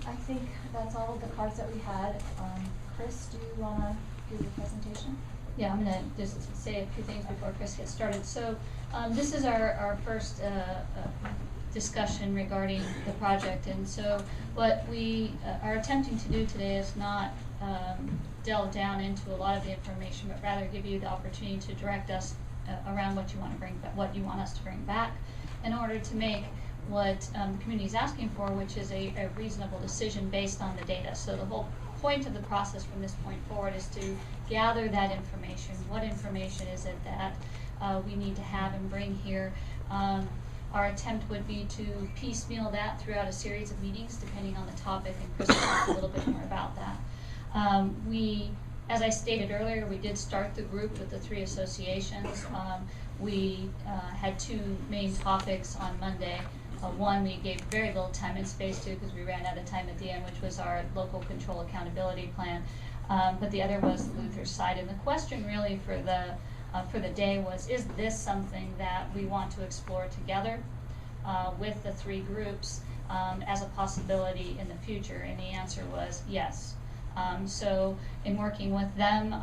I think that's all of the cards that we had. Chris, do you want to do your presentation? Yeah, I'm going to just say a few things before Chris gets started. So this is our first discussion regarding the project, and so what we are attempting to do today is not delve down into a lot of the information, but rather give you the opportunity to direct us around what you want to bring, what you want us to bring back, in order to make what the community is asking for, which is a reasonable decision based on the data. So the whole point of the process from this point forward is to gather that information. What information is it that we need to have and bring here? Our attempt would be to piecemeal that throughout a series of meetings, depending on the topic, and Chris will talk a little bit more about that. As I stated earlier, we did start the group with the 3 associations. We had 2 main topics on Monday. One we gave very little time and space to because we ran out of time at the end, which was our local control accountability plan. But the other was Luther's side. And the question really for the day was, is this something that we want to explore together with the 3 groups as a possibility in the future? And the answer was yes. So in working with them,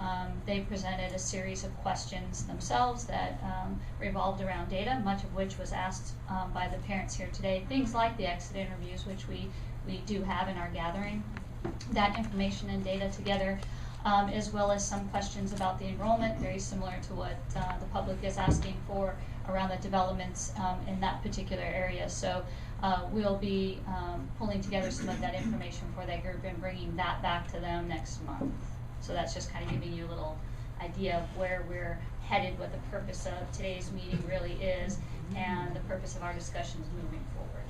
they presented a series of questions themselves that revolved around data, much of which was asked by the parents here today. Things like the exit interviews, which we do have in our gathering, that information and data together, as well as some questions about the enrollment, very similar to what the public is asking for around the developments in that particular area. So we'll be pulling together some of that information for that group and bringing that back to them next month. So that's just kind of giving you a little idea of where we're headed, what the purpose of today's meeting really is, and the purpose of our discussions moving forward.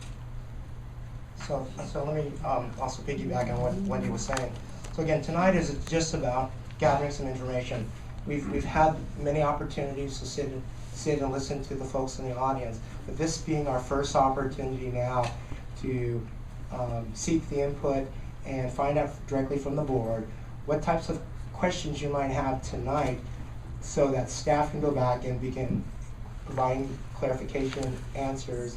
So let me also piggyback on what Wendy was saying. So again, tonight is just about gathering some information. We've had many opportunities to sit and listen to the folks in the audience, but this being our first opportunity now to seek the input and find out directly from the board what types of questions you might have tonight, so that staff can go back and begin providing clarification, answers,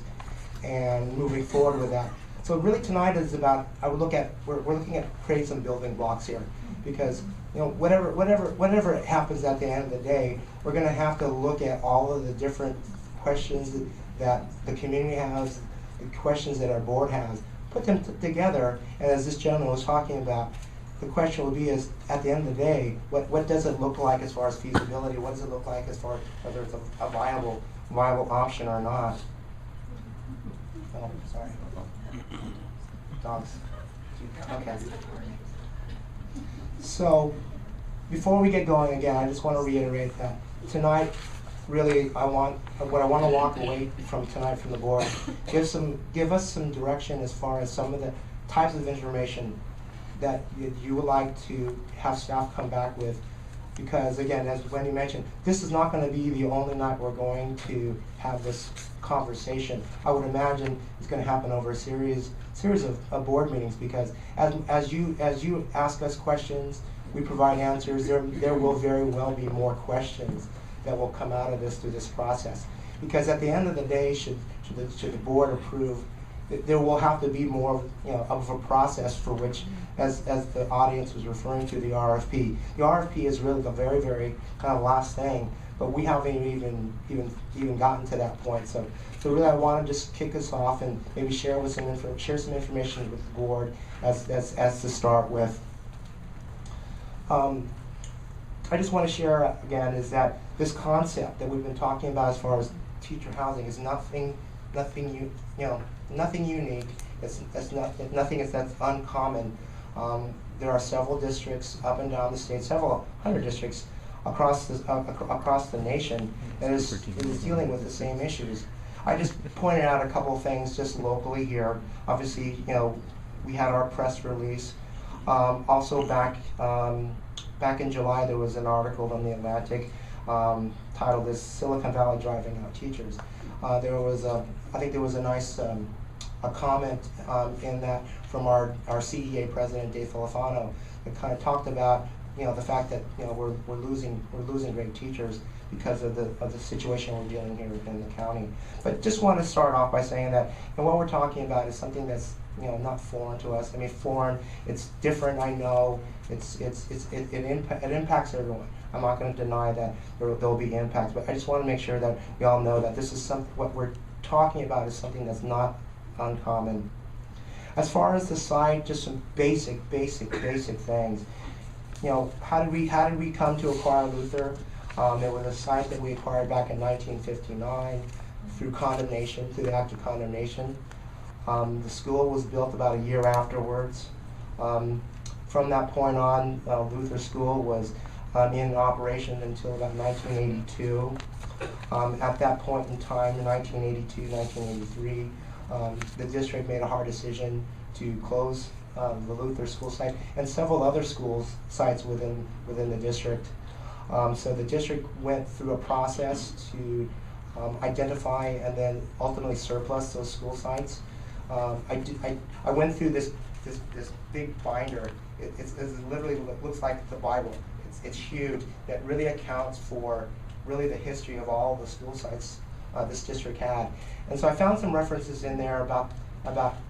and moving forward with that. So really tonight is about, we're looking at creating some building blocks here, because whatever happens at the end of the day, we're going to have to look at all of the different questions that the community has, the questions that our board has, put them together, and as this gentleman was talking about, the question would be is, at the end of the day, what does it look like as far as feasibility? What does it look like as far as whether it's a viable option or not? Oh, sorry. Dogs. Okay. So, before we get going again, I just want to reiterate that tonight, really, what I want to walk away from tonight from the board, give us some direction as far as some of the types of information that you would like to have staff come back with. Because again, as Wendy mentioned, this is not going to be the only night we're going to have this conversation. I would imagine it's going to happen over a series of board meetings, because as you ask us questions, we provide answers. There will very well be more questions that will come out of this through this process. Because at the end of the day, should the board approve, there will have to be more of a process for which, as the audience was referring to, the RFP. The RFP is really the very, very kind of last thing, but we haven't even gotten to that point. So really, I want to just kick us off and maybe share some information with the board as to start with. I just want to share again is that this concept that we've been talking about as far as teacher housing is nothing unique. It's nothing that's uncommon. There are several districts up and down the state, several hundred districts across the nation that is dealing with the same issues. I just pointed out a couple of things just locally here. Obviously, we had our press release. Also back in July, there was an article on the Atlantic titled "Is Silicon Valley Driving Out Teachers?" I think there was a nice a comment in that from our CEA president, Dave Filifano, that kind of talked about the fact that we're losing great teachers because of the situation we're dealing here in the county. But just want to start off by saying that what we're talking about is something that's not foreign to us. I mean, foreign, it's different, I know, it impacts everyone. I'm not going to deny that there'll be impacts, but I just want to make sure that we all know that this is what we're talking about is something that's not uncommon. As far as the site, just some basic things. How did we come to acquire Luther? It was a site that we acquired back in 1959 through condemnation, through the act of condemnation. The school was built about a year afterwards. From that point on, Luther School was in operation until about 1982. At that point in time, in 1982, 1983, the district made a hard decision to close the Luther School site and several other schools sites within the district. So the district went through a process to identify and then ultimately surplus those school sites. I went through this big binder. It's literally looks like the Bible. It's huge. That really accounts for really the history of all the school sites this district had. And so I found some references in there about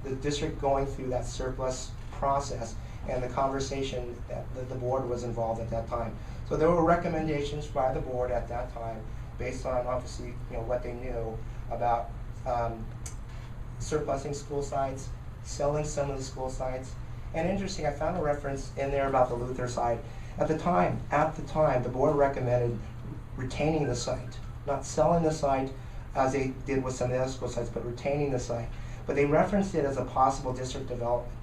the district going through that surplus process and the conversation that the board was involved at that time. So there were recommendations by the board at that time based on obviously what they knew about surplusing school sites, selling some of the school sites. And interesting, I found a reference in there about the Luther site. At the time, the board recommended retaining the site, not selling the site as they did with some of the other school sites, but retaining the site. But they referenced it as a possible district development.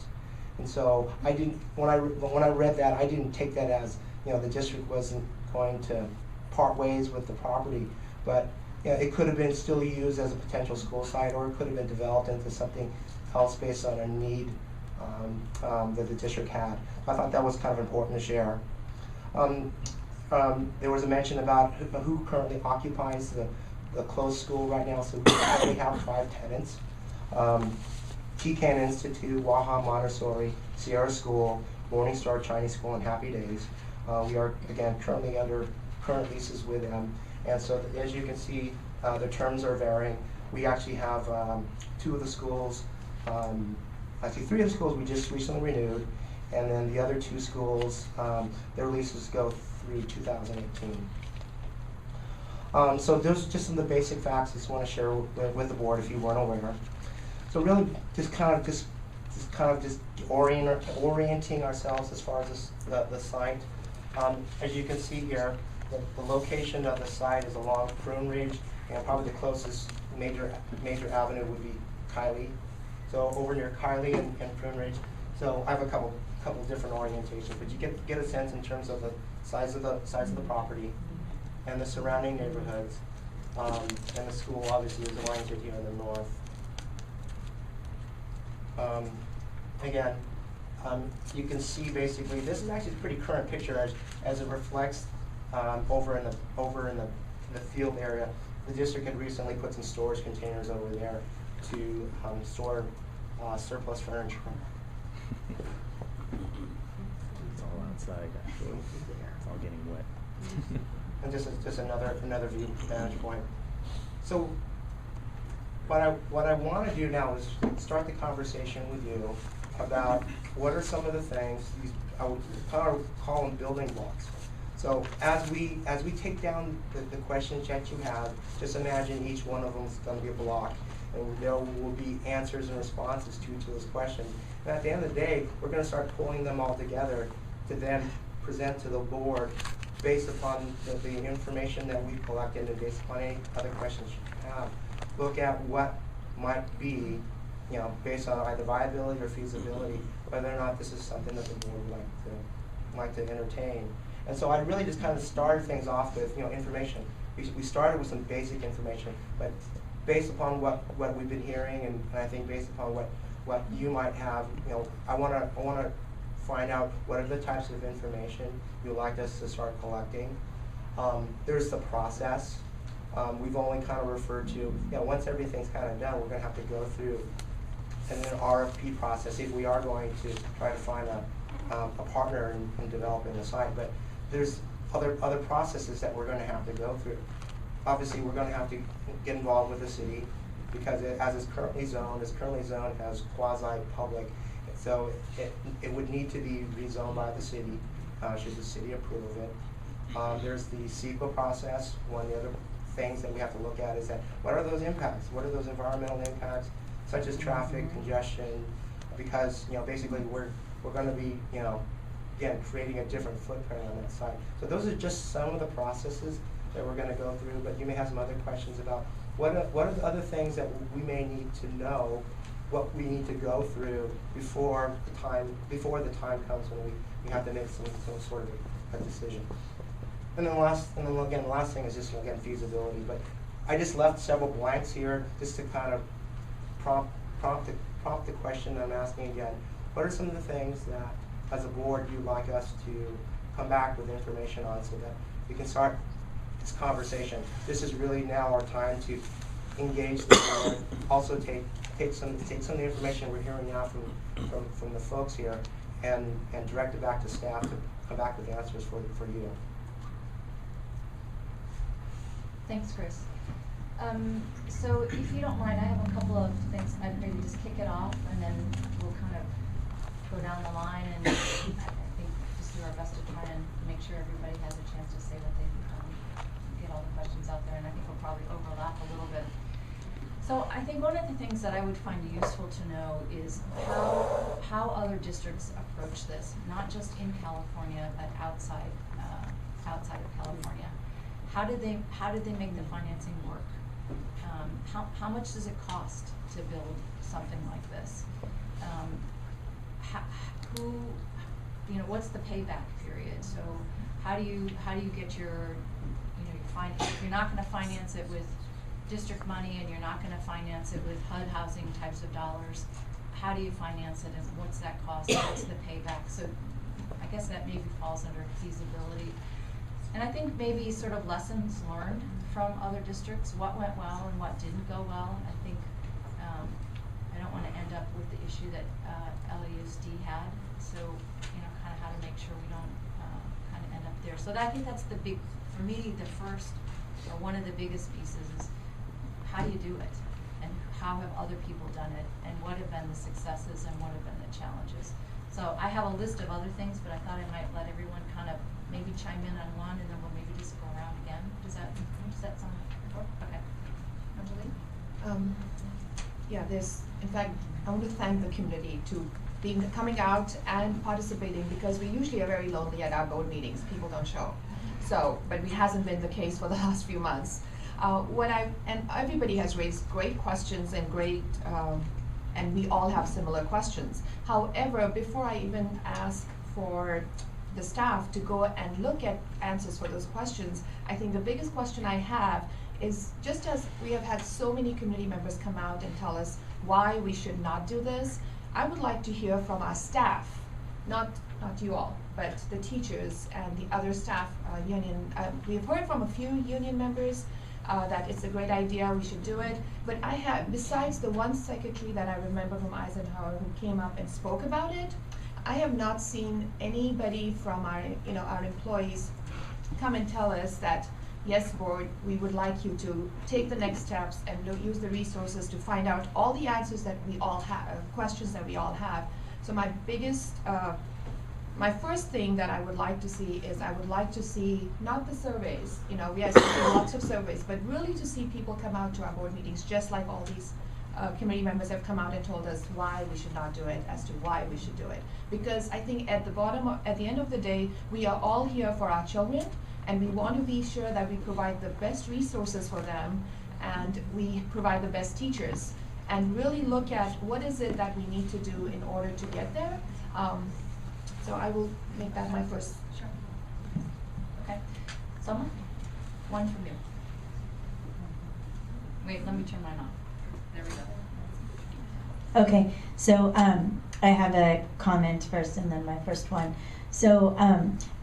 And so I didn't, when I read that, I didn't take that as, the district wasn't going to part ways with the property, but it could have been still used as a potential school site, or it could have been developed into something else based on a need that the district had. I thought that was kind of important to share. There was a mention about who currently occupies the closed school right now. So we currently have 5 tenants. Tican Institute, Waha Montessori, Sierra School, Morning Star Chinese School, and Happy Days. We are, again, currently under current leases with them. And so as you can see, the terms are varying. We actually have 2 of the schools, actually 3 of the schools we just recently renewed, and then the other 2 schools, their leases go through 2018. So those are just some of the basic facts I just want to share with the board if you weren't aware. So really just kind of orienting ourselves as far as the site. As you can see here, the location of the site is along Prune Ridge, and probably the closest major avenue would be Kylie. So over near Kylie and Prune Ridge. So I have a couple different orientations, but you get a sense in terms of the size of the property and the surrounding neighborhoods. And the school obviously is oriented here in the north. Again, you can see basically this is actually a pretty current picture as it reflects over in the field area. The district had recently put some storage containers over there to store surplus furniture. It's all outside, actually. It's all getting wet. And just another view vantage point. So what I want to do now is start the conversation with you about what are some of the things, I would kind of call them building blocks. So as we take down the questions that you have, just imagine each one of them is going to be a block, and there will be answers and responses to those questions. And at the end of the day, we're going to start pulling them all together to then present to the board based upon the information that we've collected and based upon any other questions you have. Look at what might be, based on either viability or feasibility, whether or not this is something that the board would like to entertain. And so I really just kind of started things off with information. We started with some basic information, but based upon what we've been hearing, and I think based upon what you might have, I want to find out what are the types of information you'd like us to start collecting. There's the process. We've only kind of referred to, once everything's kind of done, we're going to have to go through an RFP process if we are going to try to find a partner in developing the site. But there's other processes that we're going to have to go through. Obviously, we're going to have to get involved with the city. because as it's currently zoned as quasi-public. So it would need to be rezoned by the city, should the city approve of it. There's the CEQA process. One of the other things that we have to look at is that what are those impacts? What are those environmental impacts, such as traffic, congestion? Because basically we're going to be again creating a different footprint on that site. So those are just some of the processes that we're going to go through. But you may have some other questions about what are the other things that we may need to know, what we need to go through before the time comes when we have to make some sort of a decision. And then the last thing is just again feasibility. But I just left several blanks here just to kind of prompt the question I'm asking again. What are some of the things that, as a board, you'd like us to come back with information on so that we can start this conversation? This is really now our time to engage the board. Also take some of the information we're hearing now from the folks here and direct it back to staff to come back with answers for you. Thanks, Chris. So if you don't mind, I have a couple of things. I'd maybe just kick it off, and then we'll kind of go down the line, and I think just do our best to try and make sure everybody has a chance to say what they get all the questions out there, and I think we'll probably overlap a little bit. So I think one of the things that I would find useful to know is how other districts approach this, not just in California, but outside of California. How did they make the financing work? How much does it cost to build something like this? What's the payback period? So how do you get your if you're not going to finance it with district money and you're not going to finance it with HUD housing types of dollars, how do you finance it and what's that cost? What's the payback? So I guess that maybe falls under feasibility. And I think maybe sort of lessons learned from other districts, what went well and what didn't go well. I think I don't want to end up with the issue that LAUSD had. So kind of how to make sure we don't kind of end up there. So I think that's the big, for me, the first or one of the biggest pieces is how do you do it, and how have other people done it, and what have been the successes and what have been the challenges. So I have a list of other things, but I thought I might let everyone kind of maybe chime in on one, and then we'll maybe just go around again. Does that sound okay? Anjali? Yeah, in fact, I want to thank the community to coming out and participating, because we usually are very lonely at our board meetings. People don't show. But it hasn't been the case for the last few months. And everybody has raised great questions and and we all have similar questions. However, before I even ask for the staff to go and look at answers for those questions, I think the biggest question I have is, just as we have had so many community members come out and tell us why we should not do this, I would like to hear from our staff, not you all, but the teachers and the other staff union. We've heard from a few union members that it's a great idea, we should do it. But I have, besides the one secretary that I remember from Eisenhower who came up and spoke about it, I have not seen anybody from our employees come and tell us that, yes, board, we would like you to take the next steps and use the resources to find out all the answers that we all have, questions that we all have. So my biggest, my first thing that I would like to see is, I would like to see not the surveys, we have lots of surveys, but really to see people come out to our board meetings, just like all these committee members have come out and told us why we should not do it, as to why we should do it. Because I think at the end of the day, we are all here for our children, and we want to be sure that we provide the best resources for them, and we provide the best teachers, and really look at what is it that we need to do in order to get there. So I will make that my first. Sure. Okay. Someone? One from you. Wait, let me turn mine off. There we go. Okay, so I have a comment first and then my first one. So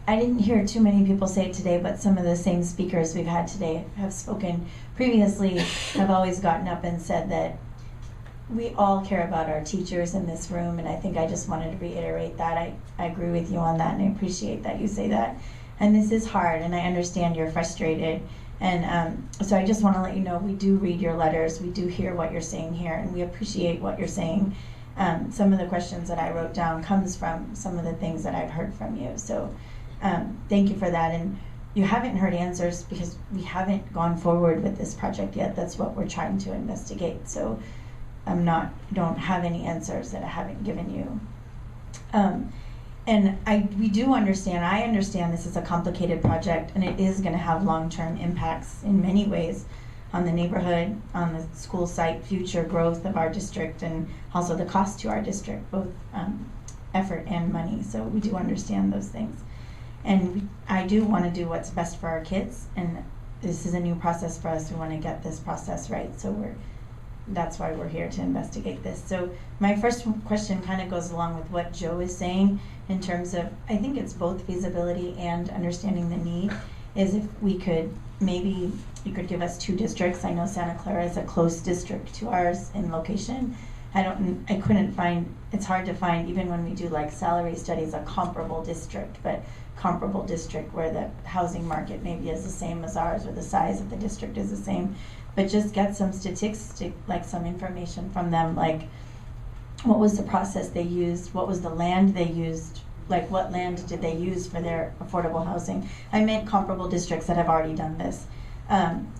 I didn't hear too many people say it today, but some of the same speakers we've had today have spoken previously, have always gotten up and said that we all care about our teachers in this room, and I think I just wanted to reiterate that. I agree with you on that, and I appreciate that you say that. And this is hard, and I understand you're frustrated, And so I just want to let you know, we do read your letters, we do hear what you're saying here, and we appreciate what you're saying. Some of the questions that I wrote down comes from some of the things that I've heard from you. So thank you for that. And you haven't heard answers because we haven't gone forward with this project yet. That's what we're trying to investigate. So don't have any answers that I haven't given you. And we do understand, I understand this is a complicated project, and it is going to have long-term impacts in many ways on the neighborhood, on the school site, future growth of our district, and also the cost to our district, both effort and money. So we do understand those things. And I do want to do what's best for our kids, and this is a new process for us. We want to get this process right. So that's why we're here to investigate this. So my first question kind of goes along with what Joe is saying in terms of, I think it's both feasibility and understanding the need, is if we could, maybe you could give us 2 districts. I know Santa Clara is a close district to ours in location. I couldn't find, it's hard to find, even when we do like salary studies, a comparable district, but comparable district where the housing market maybe is the same as ours, or the size of the district is the same. But just get some statistics, like some information from them, like what was the process they used, what was the land they used, like what land did they use for their affordable housing. I meant comparable districts that have already done this.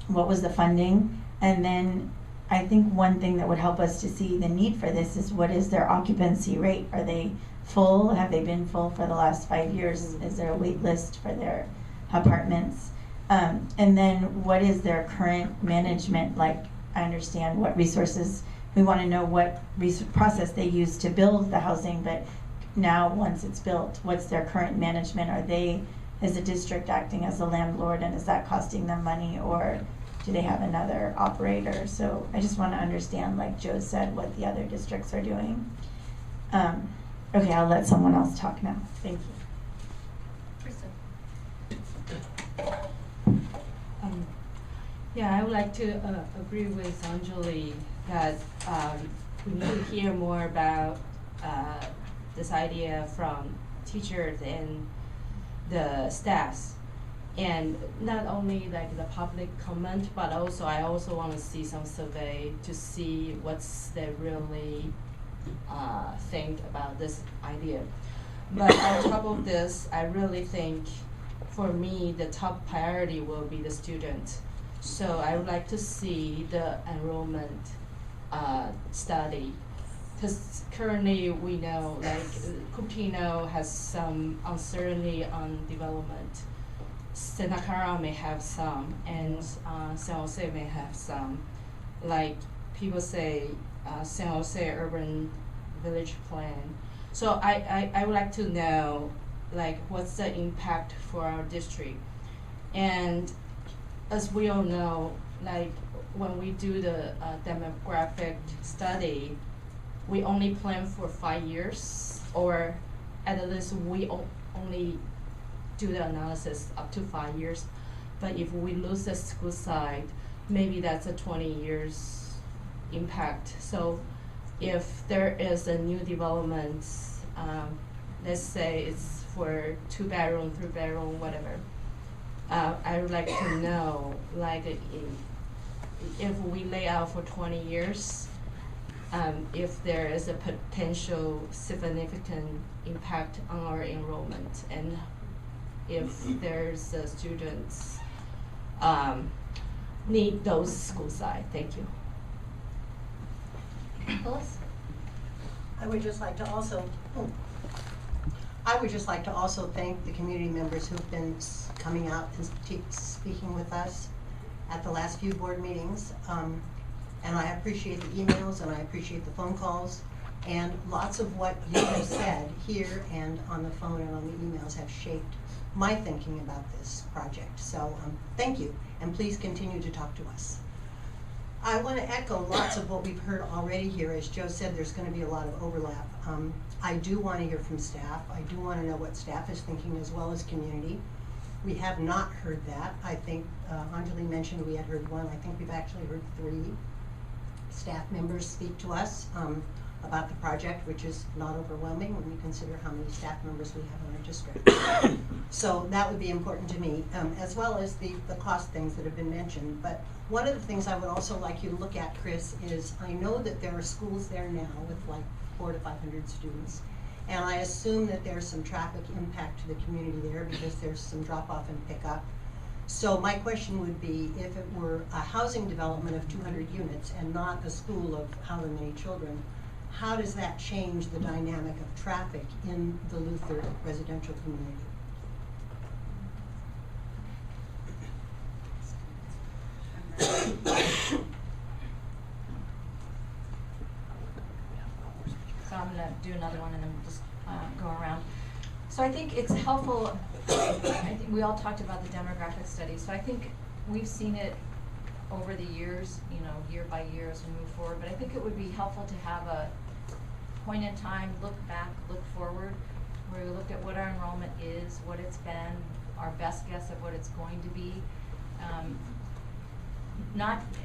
What was the funding? And then I think one thing that would help us to see the need for this is, what is their occupancy rate? Are they full? Have they been full for the last 5 years? Is there a wait list for their apartments? And then what is their current management like? I understand what resources, we want to know what process they use to build the housing, but now once it's built, what's their current management? Are they, as a district, acting as a landlord, and is that costing them money, or do they have another operator? So I just want to understand, like Joe said, what the other districts are doing. Okay, I'll let someone else talk now. Thank you. Krista. Yeah, I would like to agree with Anjali that we need to hear more about this idea from teachers and the staffs, and not only like the public comment, but also I also want to see some survey to see what's they really think about this idea. But on top of this, I really think for me the top priority will be the student. So I would like to see the enrollment study, because currently we know like Cupertino has some uncertainty on development. Santa Clara may have some, and San Jose may have some. Like people say, San Jose urban village plan. So I would like to know like what's the impact for our district. And as we all know, like when we do the demographic study, we only plan for 5 years, or at least we only do the analysis up to 5 years. But if we lose the school side, maybe that's a 20 years impact. So if there is a new development, let's say it's for 2-bedroom, 3-bedroom, whatever, I would like to know, like, if we lay out for 20 years, if there is a potential significant impact on our enrollment, and if there's students need those school side. Thank you. Phyllis? I would just like to also thank the community members who've been coming out and speaking with us at the last few board meetings. And I appreciate the emails, and I appreciate the phone calls, and lots of what you have said here and on the phone and on the emails have shaped my thinking about this project. So thank you, and please continue to talk to us. I want to echo lots of what we've heard already here. As Joe said, there's going to be a lot of overlap. I do want to hear from staff. I do want to know what staff is thinking, as well as community. We have not heard that. I think Anjali mentioned we had heard one. I think we've actually heard 3 staff members speak to us. about the project, which is not overwhelming when you consider how many staff members we have in our district. So that would be important to me, as well as the cost things that have been mentioned. But one of the things I would also like you to look at, Chris, is I know that there are schools there now with like 400 to 500 students. And I assume that there's some traffic impact to the community there because there's some drop off and pick up. So my question would be, if it were a housing development of 200 units and not a school of however many children, how does that change the dynamic of traffic in the Luther residential community? So I'm gonna do another one and then we'll just go around. So I think it's helpful, I think we all talked about the demographic study, so I think we've seen it over the years, you know, year by year as we move forward, but I think it would be helpful to have a point in time, look back, look forward, where we looked at what our enrollment is, what it's been, our best guess of what it's going to be.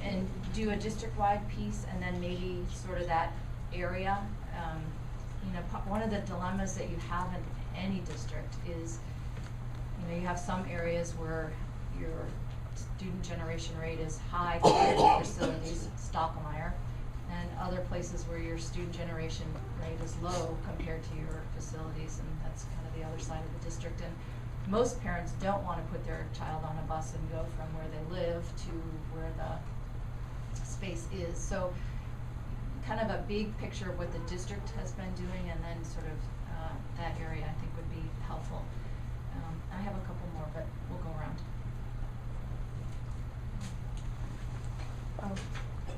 And do a district-wide piece and then maybe sort of that area. You know, one of the dilemmas that you have in any district is, you know, you have some areas where your student generation rate is high compared to facilities, Stockmeyer, and other places where your student generation rate is low compared to your facilities, and that's kind of the other side of the district. And most parents don't want to put their child on a bus and go from where they live to where the space is. So kind of a big picture of what the district has been doing, and then sort of that area I think would be helpful. I have a couple more, but we'll go around.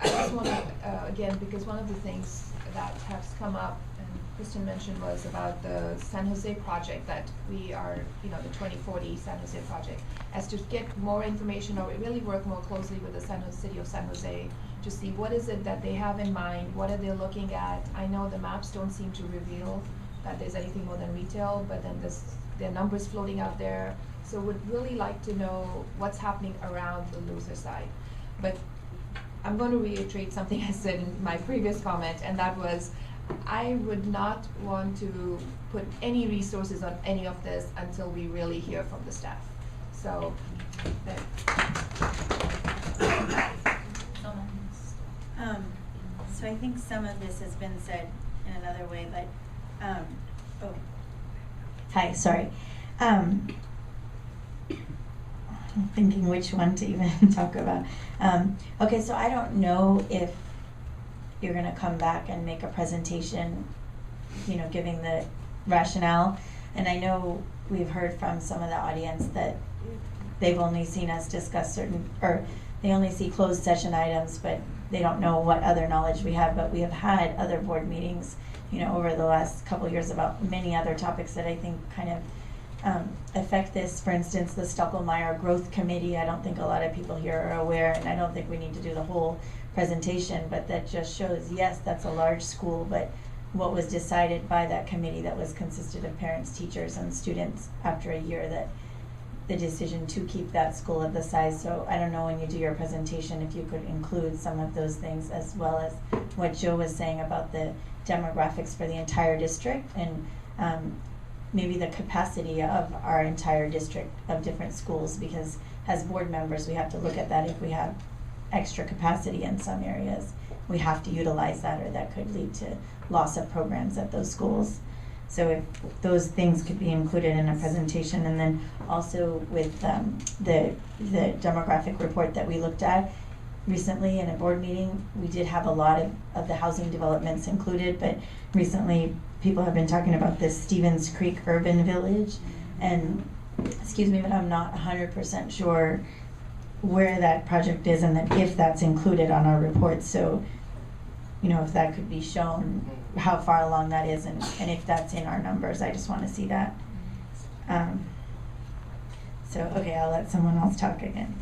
I just want to, again, because one of the things that has come up, and Kristen mentioned, was about the San Jose project that we are, you know, the 2040 San Jose project, as to get more information or really work more closely with the city of San Jose to see what is it that they have in mind, what are they looking at. I know the maps don't seem to reveal that there's anything more than retail, but then there are numbers floating out there. So would really like to know what's happening around the Luther side. But I'm going to reiterate something I said in my previous comment, and that was, I would not want to put any resources on any of this until we really hear from the staff. So, so I think some of this has been said in another way, but, hi, sorry. I'm thinking which one to even talk about. Okay, so I don't know if you're gonna come back and make a presentation, you know, giving the rationale. And I know we've heard from some of the audience that they've only seen us discuss certain, or they only see closed session items, but they don't know what other knowledge we have. But we have had other board meetings, you know, over the last couple of years about many other topics that I think kind of affect this. For instance, the Stockmeyer Growth Committee, I don't think a lot of people here are aware, and I don't think we need to do the whole presentation, but that just shows, yes, that's a large school, but what was decided by that committee that was consisted of parents, teachers, and students after a year, that the decision to keep that school of the size. So I don't know, when you do your presentation, if you could include some of those things, as well as what Joe was saying about the demographics for the entire district, and maybe the capacity of our entire district of different schools, because as board members we have to look at that. If we have extra capacity in some areas, we have to utilize that, or that could lead to loss of programs at those schools. So if those things could be included in a presentation, and then also with the demographic report that we looked at recently in a board meeting, we did have a lot of the housing developments included, but recently people have been talking about this Stevens Creek Urban Village, and excuse me, but I'm not 100% sure where that project is, and that if that's included on our report. So, you know, if that could be shown, how far along that is, and if that's in our numbers. I just want to see that. So, okay, I'll let someone else talk again.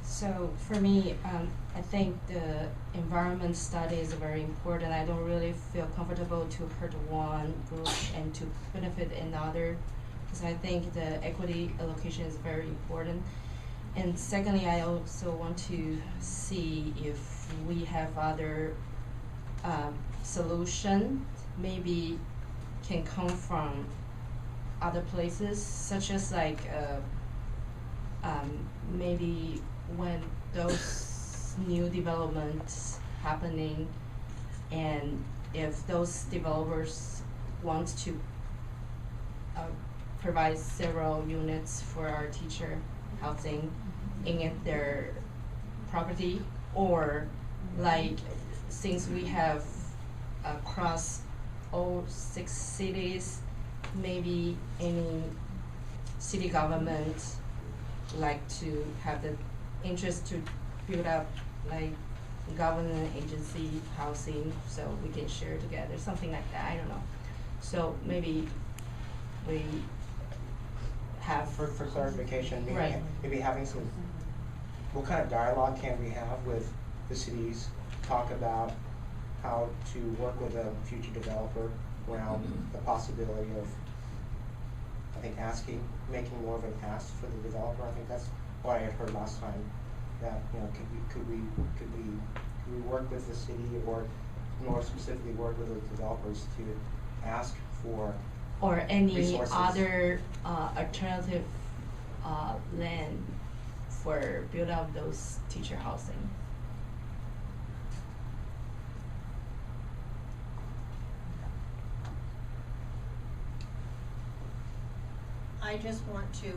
So for me, I think the environment study is very important. I don't really feel comfortable to hurt one group and to benefit another, because I think the equity allocation is very important. And secondly, I also want to see if we have other solution, maybe can come from other places, such as like maybe when those new developments happening, and if those developers want to provide several units for our teacher housing in their property, or like since we have across all 6 cities, maybe any city government like to have the interest to build up like government agency housing, so we can share together, something like that, I don't know. So maybe we have For clarification, Right. maybe having some, what kind of dialogue can we have with the cities, talk about how to work with a future developer around the possibility of, I think, making more of an ask for the developer. I think that's what I had heard last time, that, you know, could we work with the city, or more specifically work with the developers to ask for or any resources. other alternative land for build up those teacher housing. I just want to,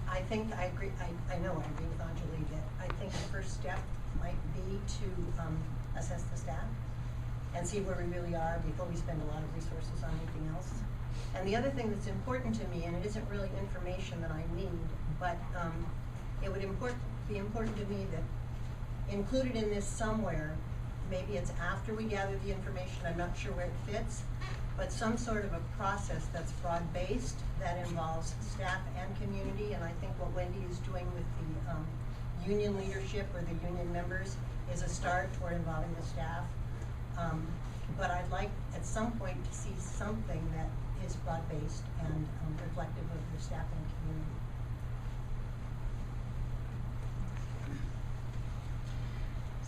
I think I agree, I know I agree with Anjali that I think the first step might be to assess the staff and see where we really are before we spend a lot of resources on anything else. And the other thing that's important to me, and it isn't really information that I need, but it would be important to me that included in this somewhere, maybe it's after we gather the information, I'm not sure where it fits, but some sort of a process that's broad-based, that involves staff and community, and I think what Wendy is doing with the union leadership or the union members is a start toward involving the staff. But I'd like at some point to see something that is broad-based and reflective of the staff and community.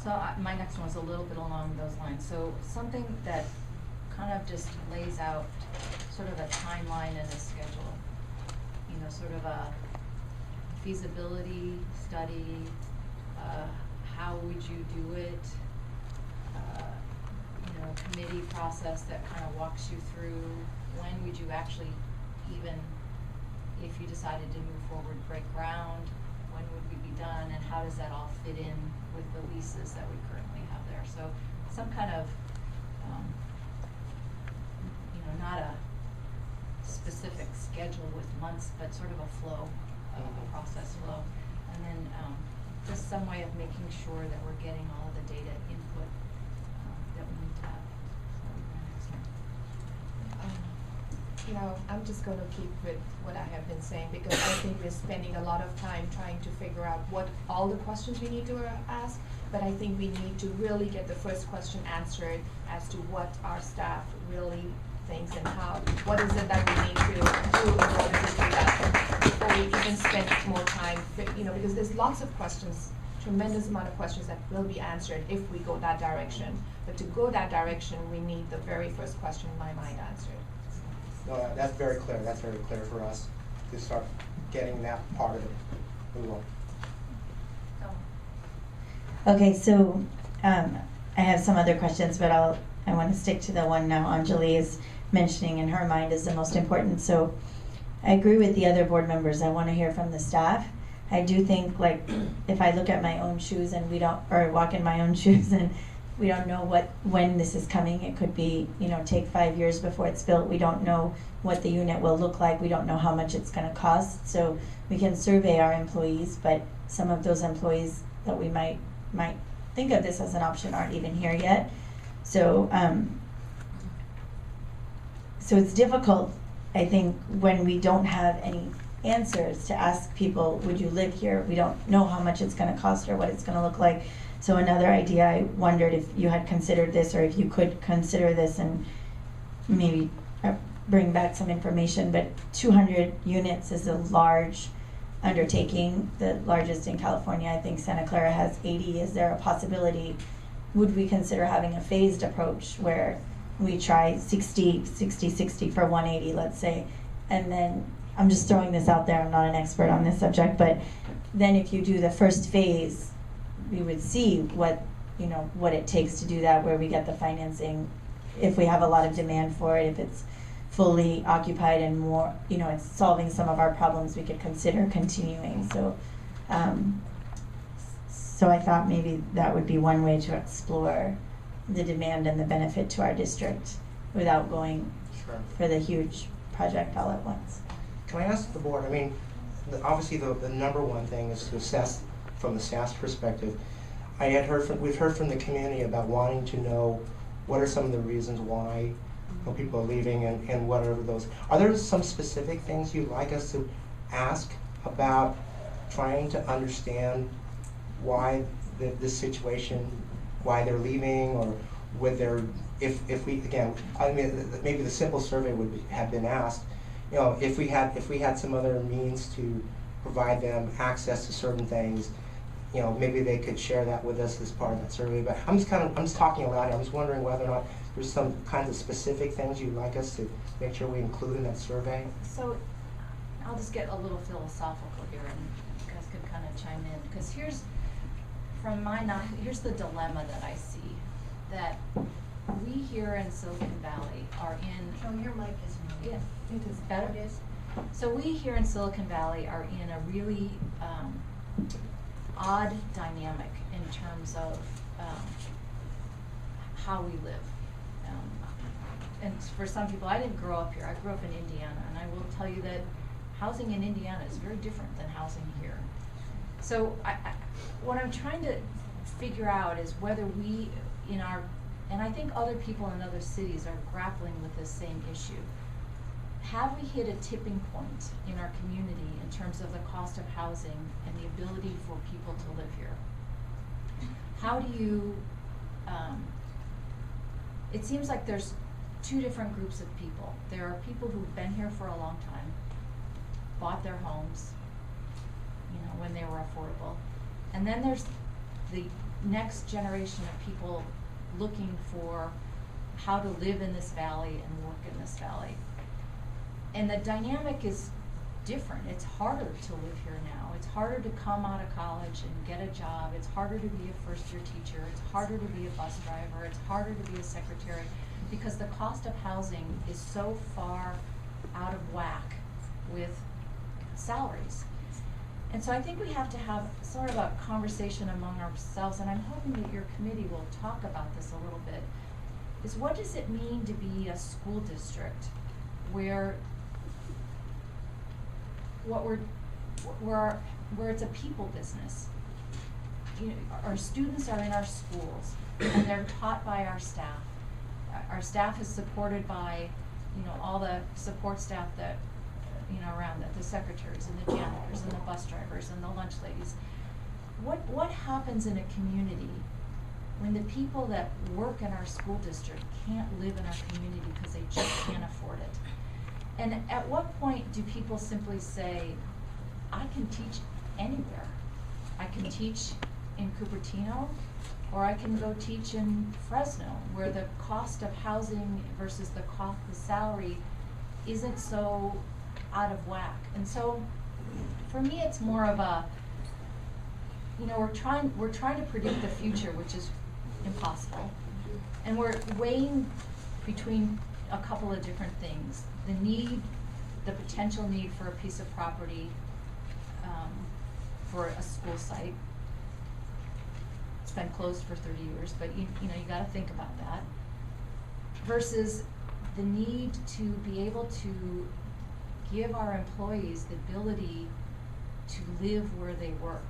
So my next one is a little bit along those lines. So something that kind of just lays out sort of a timeline and a schedule. You know, sort of a feasibility study, how would you do it? You know, committee process that kind of walks you through when would you actually even, if you decided to move forward, break ground, when would we be done, and how does that all fit in with the leases that we currently have there? So some kind of, you know, not a specific schedule with months, but sort of a flow, a process flow. And then just some way of making sure that we're getting all the data input that we need to have. You know, I'm just going to keep with what I have been saying, because I think we're spending a lot of time trying to figure out what all the questions we need to ask, but I think we need to really get the first question answered as to what our staff really thinks and how, what is it that we need to do in order to do that before we even spend more time, you know, because there's lots of questions, tremendous amount of questions that will be answered if we go that direction. But to go that direction, we need the very first question in my mind answered. No, that's very clear. That's very clear for us to start getting that part of it. Move on. Okay, so I have some other questions, but I want to stick to the one now Anjali is mentioning in her mind is the most important. So I agree with the other board members. I want to hear from the staff. I do think, like, if I look at my own shoes and walk in my own shoes and we don't know when this is coming. It could be, you know, take 5 years before it's built. We don't know what the unit will look like. We don't know how much it's going to cost. So we can survey our employees, but some of those employees that we might think of this as an option aren't even here yet. So so it's difficult, I think, when we don't have any answers to ask people, would you live here? We don't know how much it's going to cost or what it's going to look like. So another idea, I wondered if you had considered this, or if you could consider this and maybe bring back some information, but 200 units is a large undertaking, the largest in California. I think Santa Clara has 80. Is there a possibility, would we consider having a phased approach where we try 60 for 180, let's say, and then, I'm just throwing this out there, I'm not an expert on this subject, but then if you do the first phase, we would see what it takes to do that, where we get the financing, if we have a lot of demand for it, if it's fully occupied and more, it's solving some of our problems, we could consider continuing. So I thought maybe that would be one way to explore the demand and the benefit to our district without going Sure. for the huge project all at once. Can I ask the board, I mean, obviously the number one thing is to assess from the staff's perspective. We've heard from the community about wanting to know what are some of the reasons why people are leaving and whatever those. Are there some specific things you'd like us to ask about trying to understand why this situation, why they're leaving, or whether, if we, again, I mean, maybe the simple survey would have been asked, if we had some other means to provide them access to certain things, maybe they could share that with us as part of that survey. But I'm just talking aloud here. I'm just wondering whether or not there's some kinds of specific things you'd like us to make sure we include in that survey. So I'll just get a little philosophical here, and you guys could kind of chime in, because here's the dilemma that I see, that we here in Silicon Valley are in. Oh, your mic is on. Yeah, it is better. It is. So we here in Silicon Valley are in a really odd dynamic in terms of how we live. And for some people, I didn't grow up here. I grew up in Indiana, and I will tell you that housing in Indiana is very different than housing here. So what I'm trying to figure out is whether we, and I think other people in other cities are grappling with this same issue. Have we hit a tipping point in our community in terms of the cost of housing and the ability for people to live here? How do you, it seems like there's two different groups of people. There are people who've been here for a long time, bought their homes, when they were affordable. And then there's the next generation of people looking for how to live in this valley and work in this valley. And the dynamic is different. It's harder to live here now. It's harder to come out of college and get a job. It's harder to be a first-year teacher. It's harder to be a bus driver. It's harder to be a secretary, because the cost of housing is so far out of whack with salaries. And so I think we have to have sort of a conversation among ourselves, and I'm hoping that your committee will talk about this a little bit, is what does it mean to be a school district where where it's a people business? Our students are in our schools, and they're taught by our staff. Our staff is supported by, all the support staff that, around the secretaries and the janitors and the bus drivers and the lunch ladies. What happens in a community when the people that work in our school district can't live in our community because they just can't afford it? And at what point do people simply say, I can teach anywhere. I can teach in Cupertino, or I can go teach in Fresno, where the cost of housing versus the salary isn't so out of whack. And so for me, it's more of a, we're trying to predict the future, which is impossible. And we're weighing between a couple of different things. The potential need for a piece of property for a school site. It's been closed for 30 years, but you gotta think about that. Versus the need to be able to give our employees the ability to live where they work.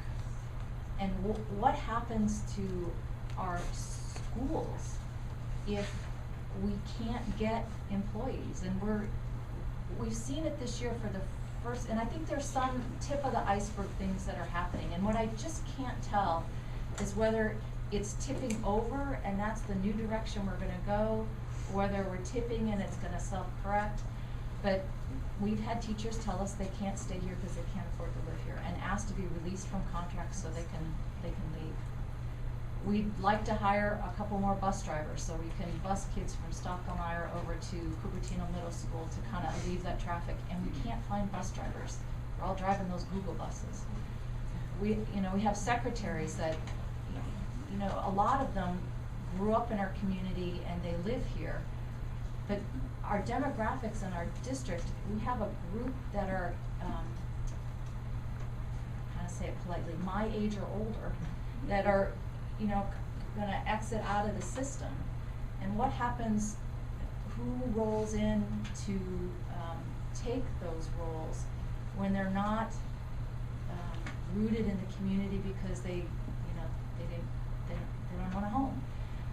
And what happens to our schools if we can't get employees? And we've seen it this year for the first, and I think there's some tip of the iceberg things that are happening. And what I just can't tell is whether it's tipping over and that's the new direction we're gonna go, whether we're tipping and it's gonna self-correct. But we've had teachers tell us they can't stay here because they can't afford to live here, and ask to be released from contracts so they can leave. We'd like to hire a couple more bus drivers so we can bus kids from Stockholm-Meyer over to Cupertino Middle School to kind of alleviate that traffic, and we can't find bus drivers. We're all driving those Google buses. We have secretaries that, a lot of them grew up in our community and they live here. But our demographics in our district, we have a group that are, how to say it politely, my age or older, that are, gonna exit out of the system. And what happens, who rolls in to take those roles when they're not rooted in the community because they don't want a home.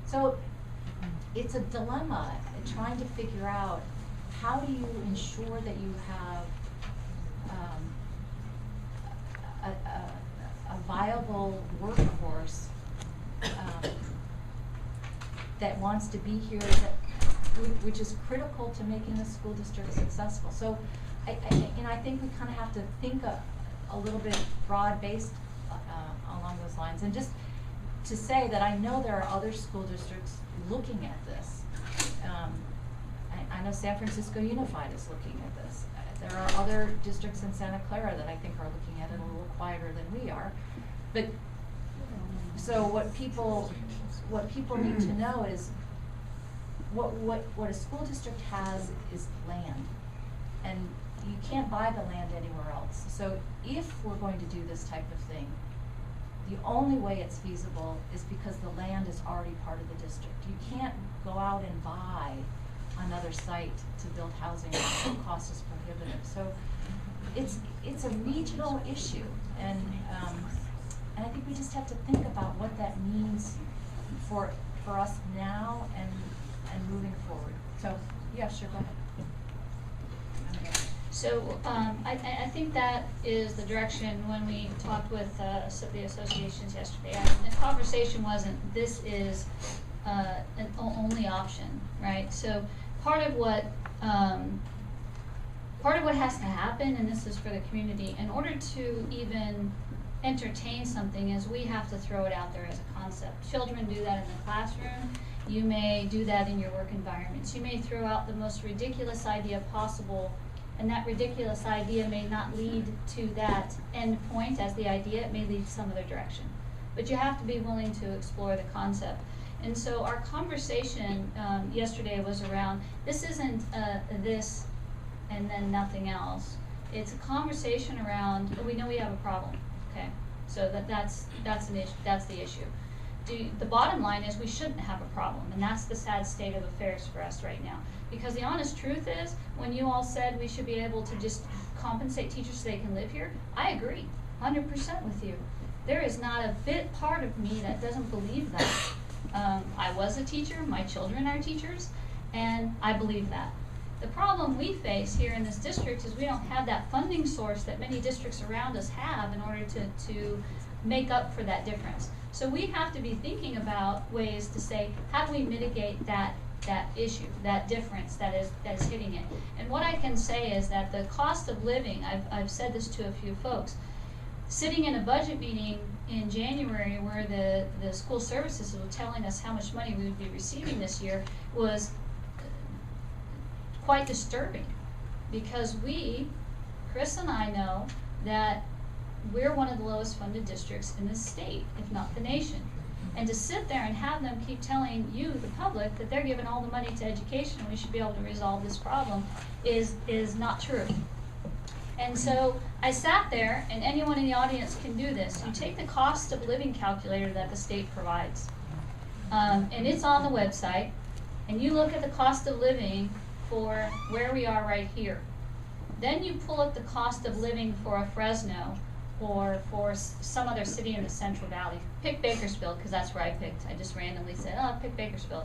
So it's a dilemma trying to figure out how do you ensure that you have a viable workforce that wants to be here, which is critical to making the school district successful. So I think we kind of have to think a little bit broad-based along those lines. And just to say that I know there are other school districts looking at this. I know San Francisco Unified is looking at this. There are other districts in Santa Clara that I think are looking at it a little quieter than we are. But so what people need to know is what a school district has is land, and you can't buy the land anywhere else. So if we're going to do this type of thing, the only way it's feasible is because the land is already part of the district. You can't go out and buy another site to build housing. The cost is prohibitive. So it's a regional issue, and I think we just have to think about what that means for us now and moving forward. So yeah, sure, go ahead. So I think that is the direction when we talked with the associations yesterday. The conversation wasn't, this is an only option, right? So part of what has to happen, and this is for the community, in order to even entertain something, is we have to throw it out there as a concept. Children do that in the classroom. You may do that in your work environments. You may throw out the most ridiculous idea possible, and that ridiculous idea may not lead to that end point as the idea. It may lead to some other direction. But you have to be willing to explore the concept. And so our conversation yesterday was around, this isn't this and then nothing else. It's a conversation around, we know we have a problem, okay? So that's an issue. That's the issue. The bottom line is we shouldn't have a problem, and that's the sad state of affairs for us right now. Because the honest truth is, when you all said we should be able to just compensate teachers so they can live here, I agree 100% with you. There is not a bit part of me that doesn't believe that. I was a teacher, my children are teachers, and I believe that. The problem we face here in this district is we don't have that funding source that many districts around us have in order to make up for that difference. So we have to be thinking about ways to say, how do we mitigate that issue, that difference that is hitting it? And what I can say is that the cost of living, I've said this to a few folks, sitting in a budget meeting in January where the school services were telling us how much money we would be receiving this year was quite disturbing, because Chris and I know that we're one of the lowest funded districts in the state, if not the nation. And to sit there and have them keep telling you, the public, that they're giving all the money to education and we should be able to resolve this problem is not true. And so I sat there, and anyone in the audience can do this. You take the cost of living calculator that the state provides, and it's on the website, and you look at the cost of living for where we are right here. Then you pull up the cost of living for a Fresno or for some other city in the Central Valley. Pick Bakersfield, because that's where I picked. I just randomly said, oh, pick Bakersfield.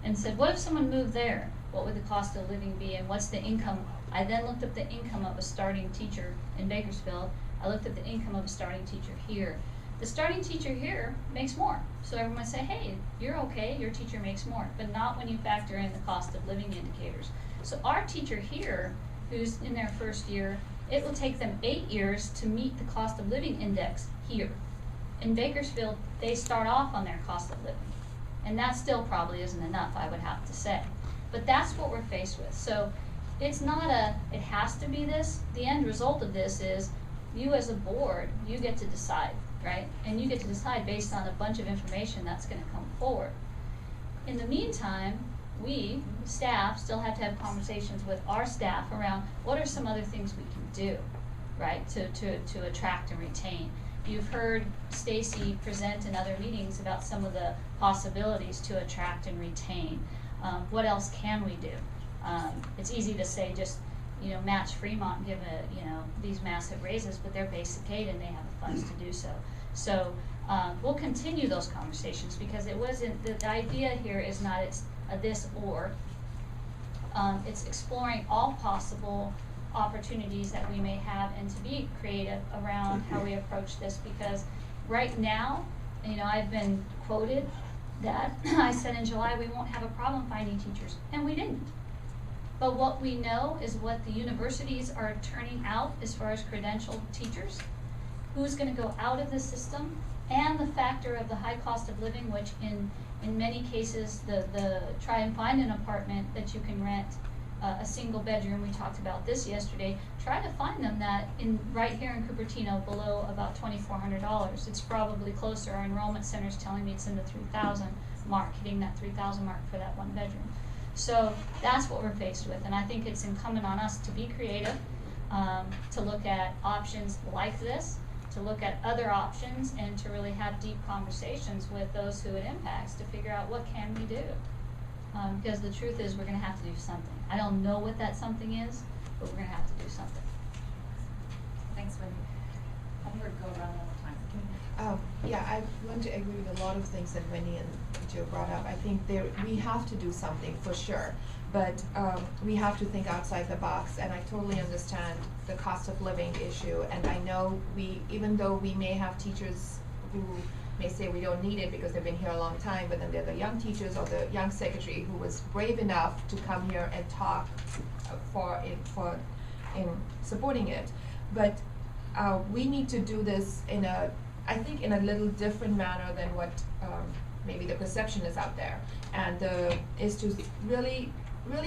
And said, what if someone moved there? What would the cost of living be, and what's the income? I then looked up the income of a starting teacher in Bakersfield. I looked at the income of a starting teacher here. The starting teacher here makes more. So everyone say, hey, you're okay, your teacher makes more, but not when you factor in the cost of living indicators. So our teacher here who's in their first year, it will take them 8 years to meet the cost of living index here. In Bakersfield, they start off on their cost of living. And that still probably isn't enough, I would have to say. But that's what we're faced with. So it's not it has to be this. The end result of this is you as a board, you get to decide, right? And you get to decide based on a bunch of information that's going to come forward. In the meantime, we, staff, still have to have conversations with our staff around what are some other things we can do, right, to attract and retain. You've heard Stacy present in other meetings about some of the possibilities to attract and retain. What else can we do? It's easy to say just, match Fremont and give these massive raises, but they're basic aid and they have the funds to do so. So we'll continue those conversations because it wasn't, the idea here is not it's a this or. It's exploring all possible opportunities that we may have and to be creative around how we approach this, because right now, I've been quoted that I said in July we won't have a problem finding teachers, and we didn't. But what we know is what the universities are turning out as far as credentialed teachers, who's going to go out of the system, and the factor of the high cost of living, which in many cases the try and find an apartment that you can rent a single bedroom. We talked about this yesterday. Try to find them that right here in Cupertino below about $2,400. It's probably closer. Our enrollment center is telling me it's in the 3,000 mark, hitting that 3,000 mark for that one bedroom. So that's what we're faced with, and I think it's incumbent on us to be creative, to look at options like this, to look at other options, and to really have deep conversations with those who it impacts to figure out what can we do. Because the truth is we're going to have to do something. I don't know what that something is, but we're going to have to do something. Thanks, Wendy. I'm going to go around one more time. Yeah, I want to agree with a lot of things that Wendy and Joe brought up. I think we have to do something for sure, but we have to think outside the box, and I totally understand the cost of living issue, and I know even though we may have teachers who may say we don't need it because they've been here a long time, but then there are the young teachers or the young secretary who was brave enough to come here and talk in supporting it. But we need to do this I think in a little different manner than what maybe the perception is out there, and is to really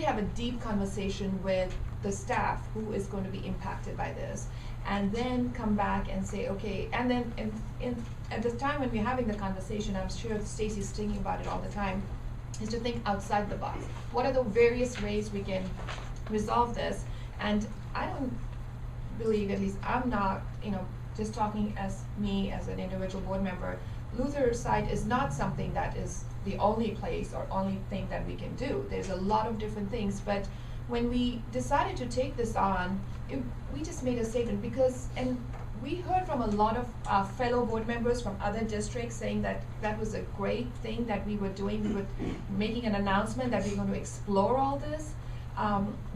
have a deep conversation with the staff who is going to be impacted by this, and then come back and say, okay, and then at the time when we're having the conversation, I'm sure Stacy's thinking about it all the time, is to think outside the box. What are the various ways we can resolve this? And I don't believe, at least I'm not, just talking as me as an individual board member, Luther site is not something that is the only place or only thing that we can do. There's a lot of different things, but when we decided to take this on, we just made a statement and we heard from a lot of our fellow board members from other districts saying that that was a great thing that we were doing. We were making an announcement that we're going to explore all this.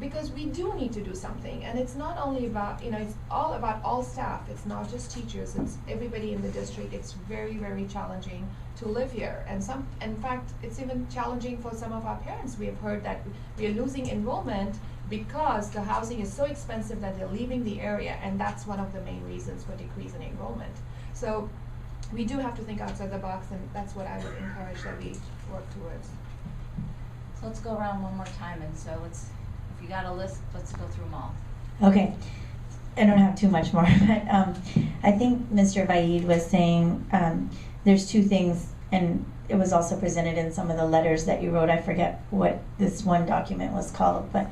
Because we do need to do something, and it's not only about, it's all about all staff. It's not just teachers, it's everybody in the district. It's very, very challenging to live here, and in fact, it's even challenging for some of our parents. We have heard that we are losing enrollment because the housing is so expensive that they're leaving the area, and that's one of the main reasons for decrease in enrollment. So we do have to think outside the box, and that's what I would encourage that we work towards. So let's go around one more time, and so if you got a list, let's go through them all. Okay. I don't have too much more, but I think Mr. Vaid was saying there's two things, and it was also presented in some of the letters that you wrote. I forget what this one document was called, but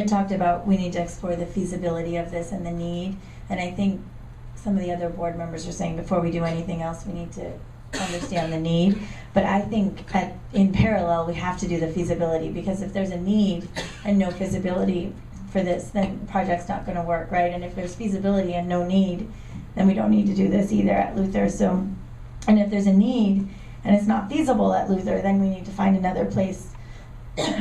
talked about we need to explore the feasibility of this and the need. And I think some of the other board members are saying before we do anything else, we need to understand the need. But I think in parallel, we have to do the feasibility, because if there's a need and no feasibility for this, then the project's not going to work, right? And if there's feasibility and no need, then we don't need to do this either at Luther. So, and if there's a need and it's not feasible at Luther, then we need to find another place.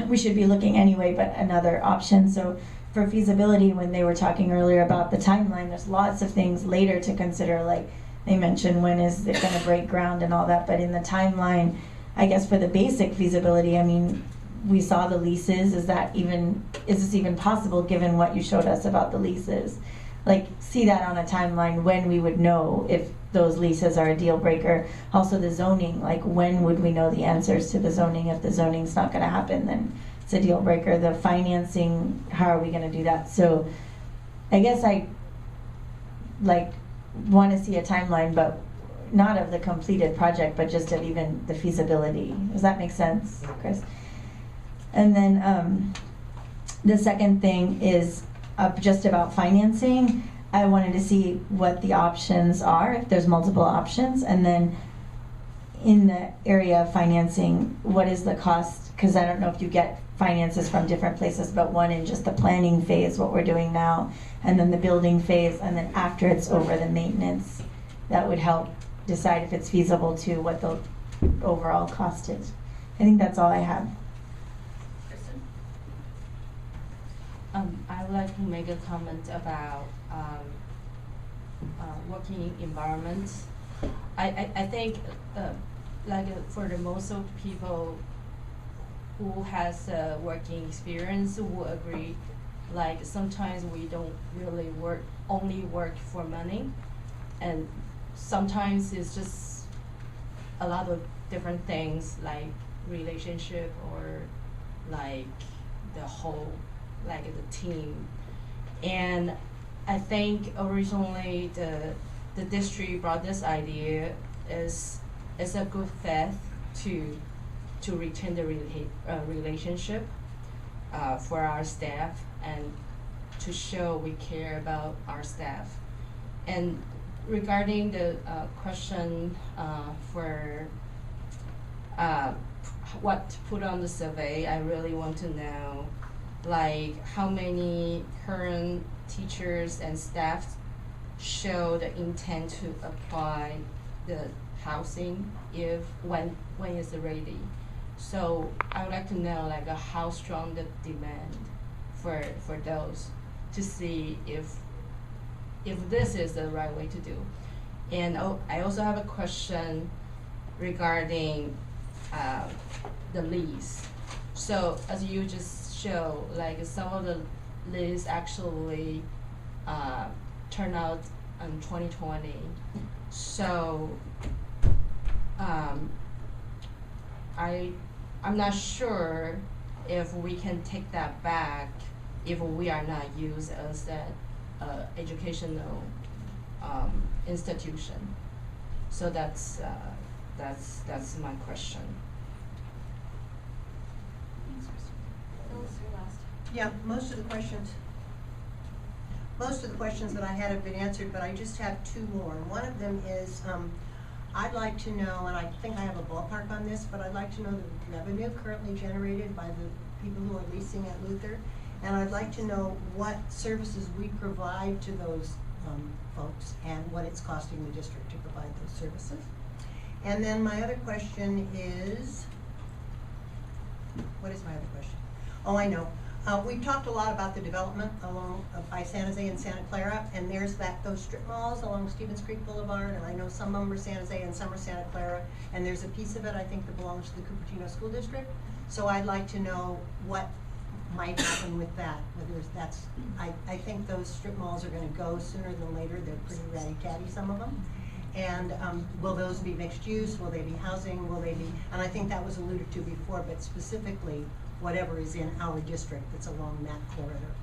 We should be looking anyway, but another option. So for feasibility, when they were talking earlier about the timeline, there's lots of things later to consider, like they mentioned when is it going to break ground and all that. But in the timeline, I guess for the basic feasibility, I mean, we saw the leases. Is this even possible given what you showed us about the leases? Like, see that on a timeline when we would know if those leases are a deal breaker. Also the zoning, like when would we know the answers to the zoning? If the zoning's not gonna happen, then it's a deal breaker. The financing, how are we gonna do that? So I guess I like wanna see a timeline, but not of the completed project, but just of even the feasibility. Does that make sense, Chris? And then the second thing is just about financing. I wanted to see what the options are, if there's multiple options, and then in the area of financing, what is the cost? Because I don't know if you get finances from different places, but one in just the planning phase, what we're doing now, and then the building phase, and then after it's over, the maintenance. That would help decide if it's feasible to what the overall cost is. I think that's all I have. I would like to make a comment about working environment. I think for the most of people who has working experience will agree, like sometimes we don't really only work for money, and sometimes it's just a lot of different things like relationship or like the whole, like the team. And I think originally the district brought this idea is a good fit to retain the relationship for our staff and to show we care about our staff. And regarding the question for what to put on the survey, I really want to know like how many current teachers and staff show the intent to apply the housing when it's ready. So I would like to know like how strong the demand for those to see if this is the right way to do. And I also have a question regarding the lease. So as you just show, like some of the lease actually turn out in 2020. So I'm not sure if we can take that back if we are not used as an educational institution. So that's my question. Yeah, most of the questions that I had have been answered, but I just have two more. One of them is, I'd like to know, and I think I have a ballpark on this, but I'd like to know the revenue currently generated by the people who are leasing at Luther. And I'd like to know what services we provide to those folks and what it's costing the district to provide those services. And then my other question is, what is my other question? Oh, I know. We've talked a lot about the development along by San Jose and Santa Clara, and there's those strip malls along Stevens Creek Boulevard, and I know some of them are San Jose and some are Santa Clara, and there's a piece of it I think that belongs to the Cupertino School District. So I'd like to know what might happen with that. Whether that's, I think those strip malls are going to go sooner than later. They're pretty ratty-tatty, some of them. And will those be mixed use? Will they be housing? Will they be? And I think that was alluded to before, but specifically, whatever is in our district that's along that corridor.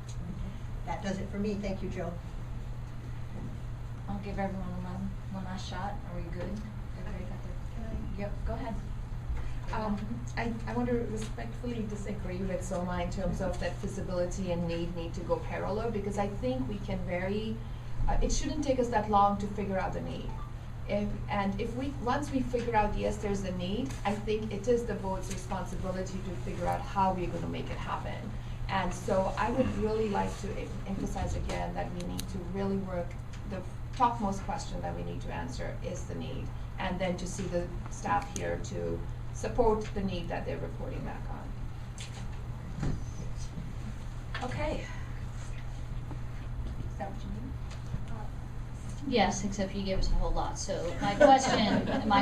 That does it for me. Thank you, Joe. I'll give everyone one last shot. Are we good? Everybody got their? Yep, go ahead. I want to respectfully disagree with Soma in terms of that feasibility and need to go parallel, because I think we can it shouldn't take us that long to figure out the need. Once we figure out, yes, there's a need, I think it is the board's responsibility to figure out how we're going to make it happen. And so I would really like to emphasize again that we need to really work, the topmost question that we need to answer is the need, and then to see the staff here to support the need that they're reporting back on. Okay. Is that what you need? Yes, except you gave us a whole lot. So my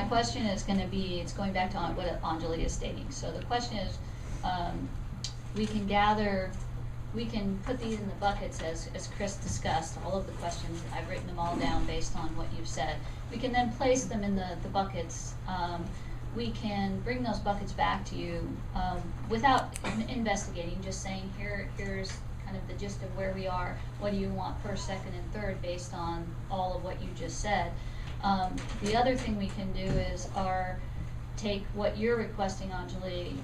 question is going to be, it's going back to what Anjali is stating. So the question is, we can put these in the buckets as Chris discussed, all of the questions. I've written them all down based on what you've said. We can then place them in the buckets. We can bring those buckets back to you without investigating, just saying here's kind of the gist of where we are. What do you want first, second, and third based on all of what you just said. The other thing we can do is take what you're requesting, Anjali,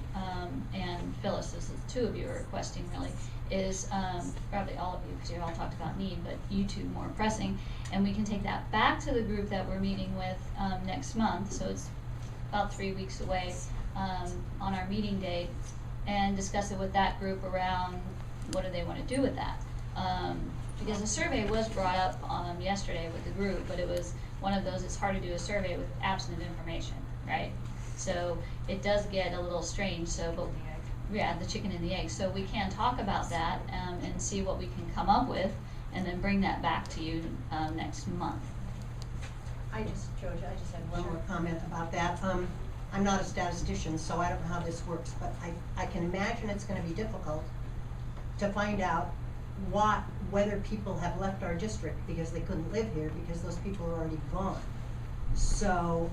and Phyllis, this is the two of you are requesting really, is probably all of you because you all talked about need, but you two more pressing, and we can take that back to the group that we're meeting with next month, so it's about 3 weeks away on our meeting date, and discuss it with that group around what do they want to do with that. Because a survey was brought up yesterday with the group, but it was one of those, it's hard to do a survey with absent information, right? So it does get a little strange, so, but yeah, the chicken and the egg. So we can talk about that and see what we can come up with, and then bring that back to you next month. Georgia, I just had one more comment about that. I'm not a statistician, so I don't know how this works, but I can imagine it's gonna be difficult to find out whether people have left our district because they couldn't live here, because those people are already gone. So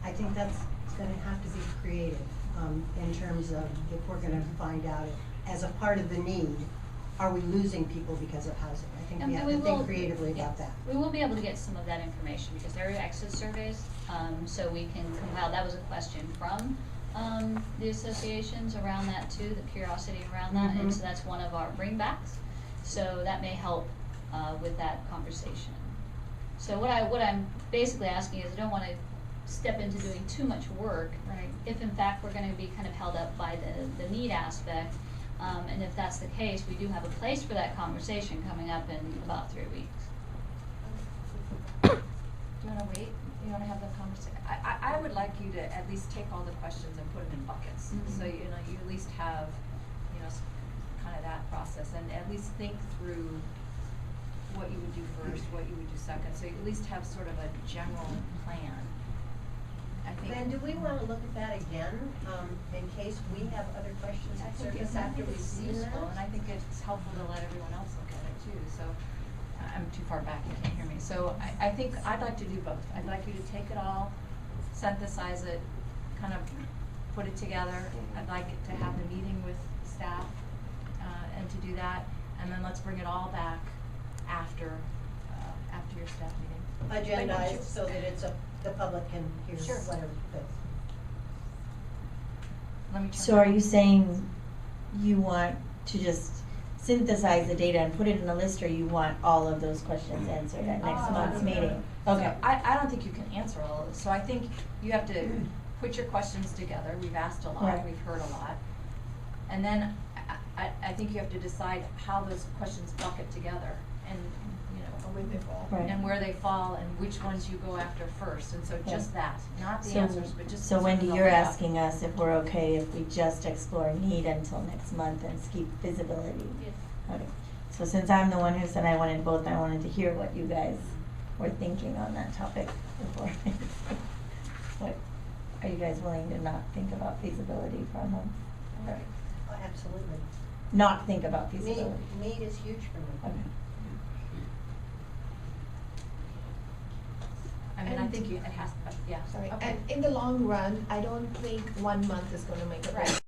I think that's gonna have to be creative in terms of if we're gonna find out as a part of the need, are we losing people because of housing? I think we have to think creatively about that. We will be able to get some of that information because there are exit surveys, so we can compile. That was a question from the associations around that too, the curiosity around that, and so that's one of our bringbacks. So that may help with that conversation. So what I'm basically asking is I don't want to step into doing too much work. Right. If in fact we're going to be kind of held up by the need aspect, and if that's the case, we do have a place for that conversation coming up in about 3 weeks. Do you want to wait? You want to have the conversation? I would like you to at least take all the questions and put them in buckets. So you at least have kind of that process, and at least think through what you would do first, what you would do second, so you at least have sort of a general plan. I think. Then do we want to look at that again in case we have other questions that surface after we've seen that? And I think it's helpful to let everyone else look at it too. So I'm too far back, you can't hear me. So I think I'd like to do both. I'd like you to take it all, synthesize it, kind of put it together. I'd like it to have the meeting with staff and to do that, and then let's bring it all back after your staff meeting. Agendized so that the public can hear whatever fits. Let me turn So are you saying you want to just synthesize the data and put it in a list, or you want all of those questions answered at next month's meeting? Okay. So I don't think you can answer all of this. So I think you have to put your questions together. We've asked a lot, Right. we've heard a lot. And then I think you have to decide how those questions bucket together and, Where they fall. Right. and where they fall and which ones you go after first. And so just that, not the answers, but just. So Wendy, sort of you're the layout. asking us if we're okay if we just explore need until next month and keep visibility? Yes. Okay. So since I'm the one who said I wanted both, I wanted to hear what you guys were thinking on that topic before. What, are you guys willing to not think about feasibility for a month? Or Oh, absolutely. not think about feasibility? Need is huge for me. Okay. I mean, I think it has, yeah. Sorry, Okay. and in the long run, I don't think 1 month is gonna make a break.